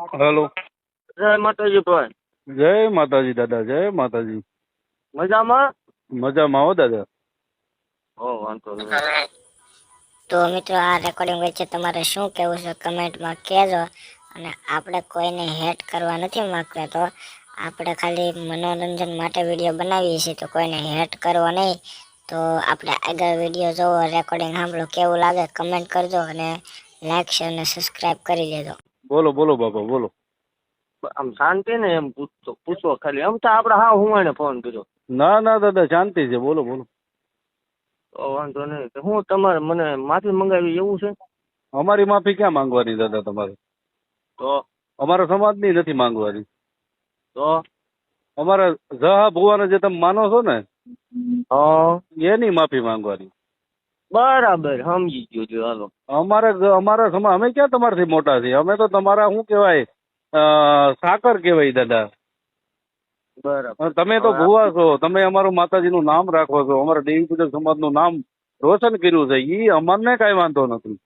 Hello. જય માતાજી ભાઈ. જય માતાજી દાદા, જય માતાજી. મજામાં? મજામાં હો દાદા. વાંધો નહીં. તો મિત્રો, આ રેકોર્ડિંગ વચ્ચે તમારે શું કહેવું છે કમેન્ટમાં કહેજો. અને આપણે કોઈને હેટ કરવા નથી માંગતા, તો આપણે ખાલી મનોરંજન માટે વિડીયો બનાવીએ છીએ, તો કોઈને હેટ કરવો નહીં. તો આપણે આગળ વિડીયો જોવો, રેકોર્ડિંગ સાંભળો, કેવું લાગે કમેન્ટ કરજો અને લાઈક શેર અને સબસ્ક્રાઇબ કરી લેજો. બોલો બોલો બાપા બોલો. આમ શાંતિ ને એમ પૂછો ખાલી. આમ તો આપણે હું એને ફોન કર્યો. ના ના દાદા, શાંતિ છે, બોલો બોલો. તો વાંધો નહીં. તો હું તમારે મને માફી મંગાવી એવું છે? અમારી માફી ક્યાં માંગવાની દાદા તમારે? તો અમારા સમાજની નથી માંગવાની. તો અમારા જહા ભુવાને જે તમે માનો છો ને, હા, એની માફી માંગવાની. બરાબર, સમજી ગયો છું. હાલો, અમારા સમાજ, અમે ક્યાં તમારાથી મોટા છીએ? અમે તો તમારા શું કહેવાય, સાકર કહેવાય દાદા. બરાબર. તમે તો ભુવા છો, તમે અમારું માતાજીનું નામ રાખો છો, અમારા દેવી પૂજક સમાજનું નામ રોશન કર્યું છે, ઈ અમને કઈ વાંધો નથી.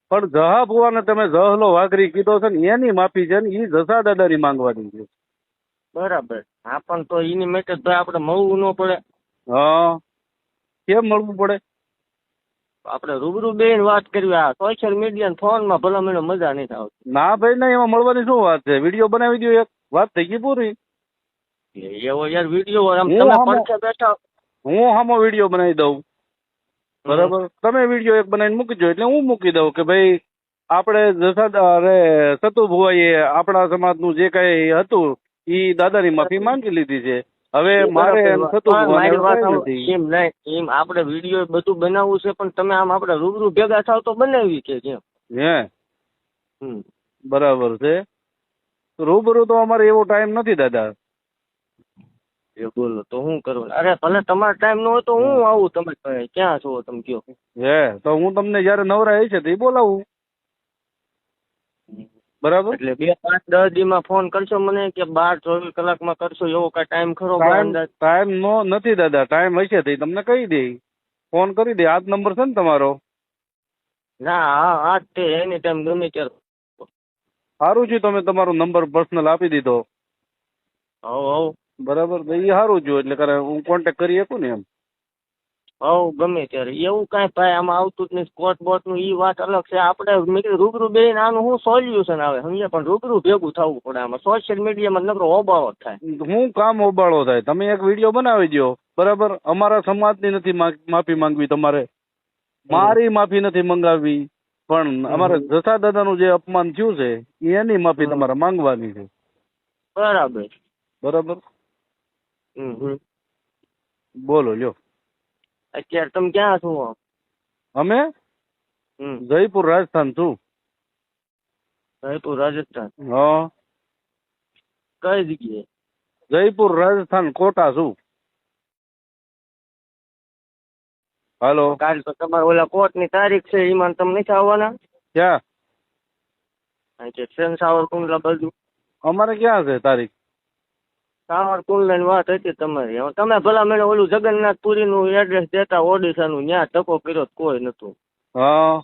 પણ જહા ભુવાને તમે જહલો વાઘરી કીધો છે ને, એની માફી છે ને, ઈ જસા દાદાની માંગવાની છે. બરાબર. હા, પણ તો એની માટે તો આપણે મળવું ન પડે? હા, કેમ મળવું પડે? આપણે રૂબરૂ બેન વાત કરવી. આ સોશિયલ મીડિયા ફોનમાં ભલા મને મજા નહીં આવતી. ના ભાઈ ના, એમાં મળવાની શું વાત છે? વિડીયો બનાવી દો, એક વાત થઈ ગઈ પૂરી. એવો યાર વિડીયો આમ તમે પડખે બેઠા. હું હામો વિડીયો બનાવી દઉં, બરાબર? તમે વિડીયો એક બનાવીને મૂકી દો, એટલે હું મૂકી દઉં કે ભાઈ આપણે સતુ ભુવાઈએ આપણા સમાજનું જે કઈ હતું ઈ દાદાની માફી માંગી લીધી છે. હવે મારે સતુ ભુવાને એમ નહીં, એમ આપણે વિડીયો બધું બનાવવું છે, પણ તમે આમ આપણે રૂબરૂ ભેગા થાવ તો બનાવી કે કેમ? હે, બરાબર છે. રૂબરૂ તો અમારે એવો ટાઈમ નથી દાદા. એ બોલો તો હું કરું? અરે ભલે તમારો ટાઈમ ન હોય તો હું આવું. તમે ક્યાં છો તમે કયો? હે, તો હું તમને જયારે નવરા છે તો બોલાવું, બરાબર? એટલે 2-5-10 દીમાં ફોન કરશો મને કે 12-24 કલાકમાં કરશો, એવો કઈ ટાઈમ ખરો? ટાઈમ નો નથી દાદા, ટાઈમ હશે તો તમને કહી દે, ફોન કરી દે. આ જ નંબર છે ને તમારો? ના, હા, આ જ તે. એની ટાઈમ ગમે ત્યારે. સારું છે, તમે તમારો નંબર પર્સનલ આપી દીધો. હવ બરાબર, એ સારું છે, એટલે હું કોન્ટેક્ટ કરી શકું ને એમ. ગમે ત્યારે. એવું કાંઈ ભાઈ આમાં આવતું જ નહીં. સ્કોટ બોટ નું ઈ વાત અલગ છે. આપણે મેં કીધું રૂબરૂ બેન આનું શું સોલ્યુશન આવે સમજે, પણ રૂબરૂ ભેગું થવું પડે. આમાં સોશિયલ મીડિયામાં નકરો હોબાળો થાય. હું કામ હોબાળો થાય? તમે એક વિડીયો બનાવી દો, બરાબર? અમારા સમાજની નથી માફી માંગવી તમારે, મારી માફી નથી મંગાવવી, પણ અમારા જસા દાદાનું જે અપમાન થયું છે એની માફી તમારે માંગવાની છે. બરાબર બરાબર. બોલો લ્યો. અત્યારે તમે ક્યાં છો? અમે જયપુર રાજસ્થાન છું. જયપુર રાજસ્થાન? હા. કઈ જગ્યાએ? જયપુર રાજસ્થાન, કોટા છું. હાલો. કાલ તો તમારે ઓલા કોર્ટ ની તારીખ છે, એમાં તમે નથી આવવાના? ક્યાં? ટ્રેન સાવરકુંડલા બાજુ. અમારે ક્યાં છે તારીખ? સાવરકુંડલા ની વાત હતી તમારી. તમે ભલા મને ઓલું જગન્નાથપુરી નું એડ્રેસ દેતા, ઓડિશા નું, ત્યાં ટકો કર્યો કોઈ નતું. હા,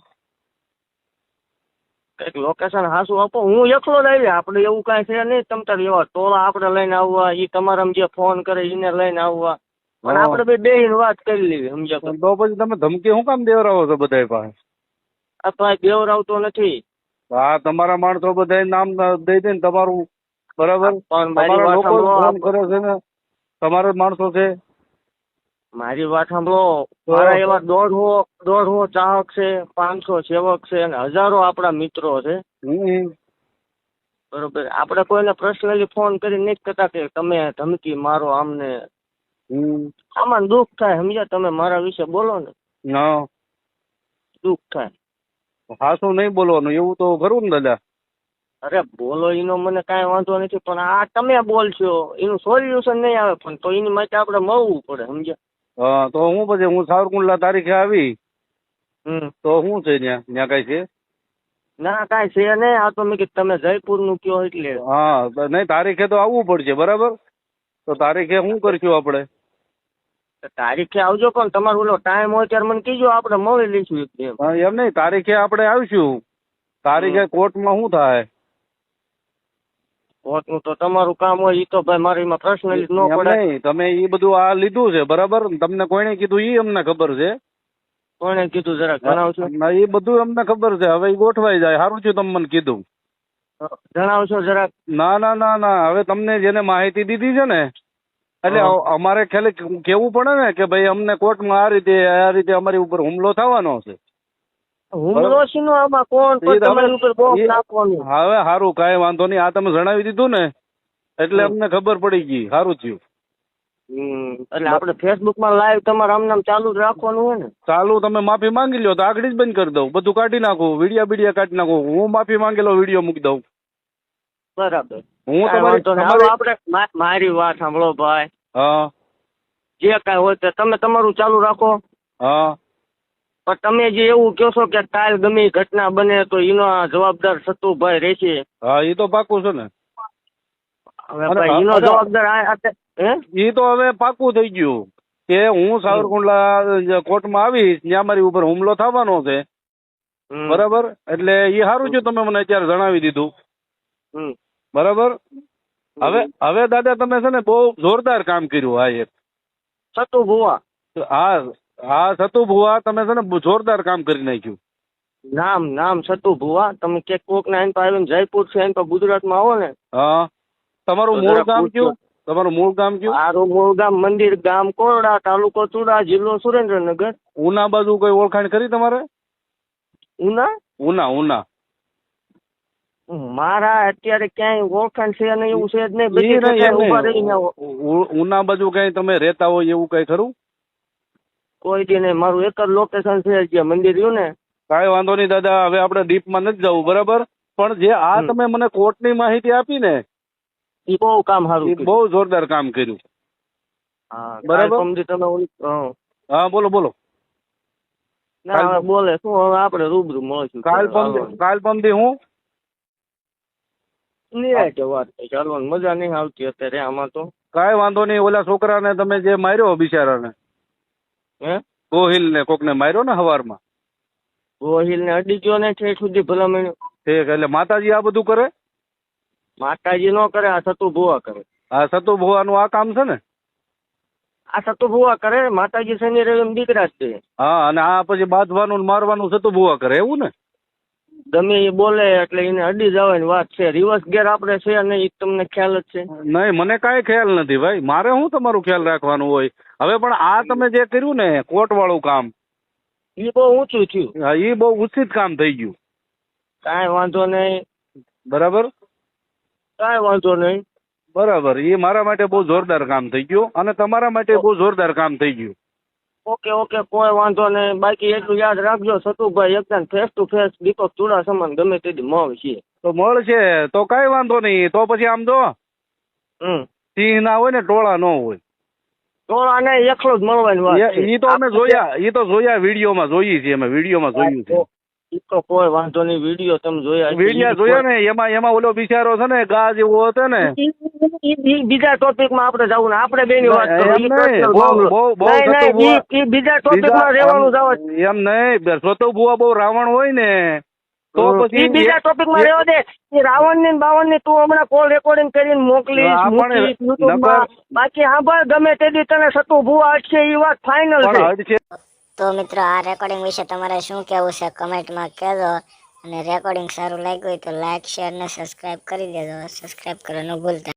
કઈક લોકેશન હાસું આપો. હું એકલો જ આવી. આપણે એવું કાંઈ છે નહીં. તમ તાર એવા ટોળા આપણે લઈને આવવા, એ તમારા જે ફોન કરે એને લઈને આવવા, પણ આપણે બે બેહીને વાત કરી લેવી સમજ્યા. તો પછી તમે ધમકી શું કામ દેવરાવો છો બધા પાસે? આ ભાઈ બેવરાવતો નથી. હા, તમારા માણસો બધા નામ દઈ દે ને તમારું, બરાબર? પણ તમારા લોકો ફોન કરે છે ને, તમારા માણસો છે. મારી વાત સાંભળો. મારા એવા 150 ચાહક છે, 500 સેવક છે, અને હજારો આપણા મિત્રો છે. બરોબર. આપણે કોઈને પર્સનલી ફોન કરી નથી કહેતા કે તમે ધમકી મારો આમને. આમાં દુઃખ થાય સમજ્યા. તમે મારા વિશે બોલો ને, દુઃખ થાય. હાસું નહીં બોલવાનું, એવું તો ખરું ને દાદા? અરે બોલો એનો મને કાંઈ વાંધો નથી, પણ આ તમે બોલશો એનું સોલ્યુશન નહીં આવે, પણ તો એની માટે આપણે મળવું પડે સમજ્યા. હા, તો હું પછી હું સાવરકુંડલા તારીખે આવી તો શું છે ત્યાં કઈ છે? ના, કાંઈ છે નહીં. આ તો મેં કીધું તમે જયપુર નું કયો એટલે. હા, નહીં, તારીખે તો આવવું પડશે, બરાબર? તો તારીખે શું કરશું આપણે? તારીખે આવજો, પણ તમારો ઓલો ટાઈમ હોય ત્યારે મને કીજો, આપણે મળી લઈશું. એમ નહીં, તારીખે આપણે આવીશું. તારીખે કોર્ટમાં શું થાય કોર્ટનું તો તમારું કામ હોય ઈ તો ભાઈ મારી માં પર્સનલી ન એમ પડે. નહીં, તમે એ બધું આ લીધું છે બરાબર, તમને કોઈને કીધું એ અમને ખબર છે. કોણે કીધું જરાક જણાવશો? ના, એ બધું અમને ખબર છે. હવે ઈ ગોઠવાઈ જાય. સારું થયું તમે મને કીધું. જણાવશો જરાક? ના ના ના ના, હવે તમને જેને માહિતી દીધી છે ને, એટલે અમારે ખાલી કેવું પડે ને કે ભાઈ અમને કોર્ટમાં આ રીતે અમારી ઉપર હુમલો થવાનો છે. હુમલો છે નો આમાં કોણ પણ તમારી ઉપર બોમ્બ નાખવાનું. હવે સારું, કાંઈ વાંધો નહીં. આ તમે જણાવી દીધું ને એટલે અમને ખબર પડી ગઈ. સારું થયું. એટલે આપણે ફેસબુક માં લાઈવ તમારે આમ નામ ચાલુ જ રાખવાનું હોય ને? ચાલુ તમે માફી માંગી લ્યો તો આગળ જ બંધ કરી દઉં, બધું કાઢી નાખું, વિડીયા કાઢી નાખું. હું માફી માંગેલો વિડીયો મૂકી દઉં. બરાબર. હું આપણે મારી વાત સાંભળો ભાઈ. હા જે કાંઈ હોય તે તમે તમારું ચાલુ રાખો. હા, પણ તમે જે એવું કહો છો કે કાલ ગમે એ ઘટના બને તો એનો જવાબદાર સતુભાઈ રહેશે. હા, એ તો પાકું છે ને. હવે ભાઈ એનો જવાબદાર એ તો હવે પાકું થઈ ગયું કે હું સાવરકુંડલા કોર્ટમાં આવીશ, ત્યાં મારી ઉપર હુમલો થવાનો છે. બરાબર, એટલે એ સારું છે તમે મને અત્યારે જણાવી દીધું. બરાબર. હવે દાદા તમે છે ને બહુ જોરદાર કામ કર્યું. હા, એક સતુ ભુવા. હા સતુ ભુવા, તમે છે ને જોરદાર કામ કરી નાખ્યું. નામ સતુ ભુવા. તમે કે કોક ના એન પર આવીને જયપુર છે એન પર ગુજરાતમાં આવો ને. હા, તમારું મૂળ ગામ કયું? તમારું મૂળ ગામ કયું? મારું મૂળ ગામ મંદિર ગામ કોરડા, તાલુકો ચુડા, જિલ્લો સુરેન્દ્રનગર. ઉના બાજુ કોઈ ઓળખાણ કરી તમારે? ઉના ઉના મારા અત્યારે ક્યાંય ઓળખાણ છે નહીં, એવું છે જ નહીં. બધી જગ્યાએ ઊભા રહીને ઉના બાજુ કઈ તમે રહેતા હોય એવું કઈ ખરું? કોઈ દી નહીં. મારું એક જ લોકેશન છે જે મંદિર રહ્યું ને. કાંઈ વાંધો નહીં દાદા, હવે આપણે ડીપમાં નથી જવું. બરાબર, પણ જે આ તમે મને કોર્ટની માહિતી આપી ને એ બહુ કામ સારું, બહુ જોરદાર કામ કર્યું. બરાબર. તમે હા બોલો બોલો. ના બોલે શું, હવે આપણે રૂબરૂ મળશું. કાલ પમદી હું વાત ચાલવાની મજા નહીં આવતી અત્યારે આમાં તો. કાંઈ વાંધો નહીં. ઓલા છોકરાને તમે જે માર્યો બિચારાને, ગોહિલ ને કોકને માર્યો ને હવારમાં, ગોહિલ ને અડી ગયો ને ઠેઠ સુધી ભલામણ. ઠીક, એટલે માતાજી આ બધું કરે? માતાજી નો કરે, આ સતુ ભુવા કરે. આ સતુ ભુવાનું આ કામ છે ને? આ સતુ ભુવા કરે. માતાજી શનિ રવિ દીકરા જ છે. હા, અને આ પછી બાંધવાનું મારવાનું સતુ ભુવા કરે, એવું ને? ગમે એ બોલે એટલે એને અડી જવાની વાત છે. રિવર્સ ગેર આપણે છે નહીં, તમને ખ્યાલ જ છે? નહીં, મને કાંઈ ખ્યાલ નથી ભાઈ. મારે શું તમારું ખ્યાલ રાખવાનું હોય? હવે પણ આ તમે જે કર્યું ને કોર્ટ વાળું કામ, એ બહુ ઊંચું થયું. હા, એ બહુ ઉચિત કામ થઈ ગયું. કાંઈ વાંધો નહીં. બરાબર, કાંઈ વાંધો નહીં. બરાબર. એ મારા માટે બહુ જોરદાર કામ થઈ ગયું અને તમારા માટે બહુ જોરદાર કામ થઈ ગયું. ઓકે, કોઈ વાંધો નહીં. બાકી એટલું યાદ રાખજો, સતુભાઈ એકદમ ફેસ ટુ ફેસ દીપક ચુડાસમાને ગમે તેથી મળશે. તો મળશે તો કાંઈ વાંધો નહીં. તો પછી આમ જો સિંહ ના હોય ને ટોળા ન હોય. ટોળા ને એકલો જ મળવાની વાત. એ તો અમે જોયા, એ તો જોયા વિડીયોમાં જોઈએ છીએ અમે, વિડીયોમાં જોયું છે. એ તો કોઈ વાંધો નહીં. વિડીયો તમે જોયા? વિડીયો જોયા ને, એમાં ઓલો બિચારો છે ને ગા જેવો હતો ને. બીજા ટોપિક માં આપણે જવું ને, આપણે બે ની વાત બીજા ટોપિક માં રહેવાનું જવું એમ નહીં. સતુ ભુવા બહુ રાવણ હોય ને તો પછી બીજા ટોપિક માં રહેવા દે. રાવણ ની બાવન ની તું હમણાં કોલ રેકોર્ડિંગ કરીને મોકલીશ. બાકી હા ભાઈ, ગમે તે દી તને સતુ ભુવા અટશે એ વાત ફાઇનલ છે. તો મિત્રો આ રેકોર્ડિંગ વિશે તમારે શું કહેવું છે કમેન્ટમાં કહેજો. અને રેકોર્ડિંગ સારું લાગ્યું હોય તો લાઈક, શેર ને સબસ્ક્રાઈબ કરી દેજો. સબસ્ક્રાઈબ કરવાનું ભૂલતા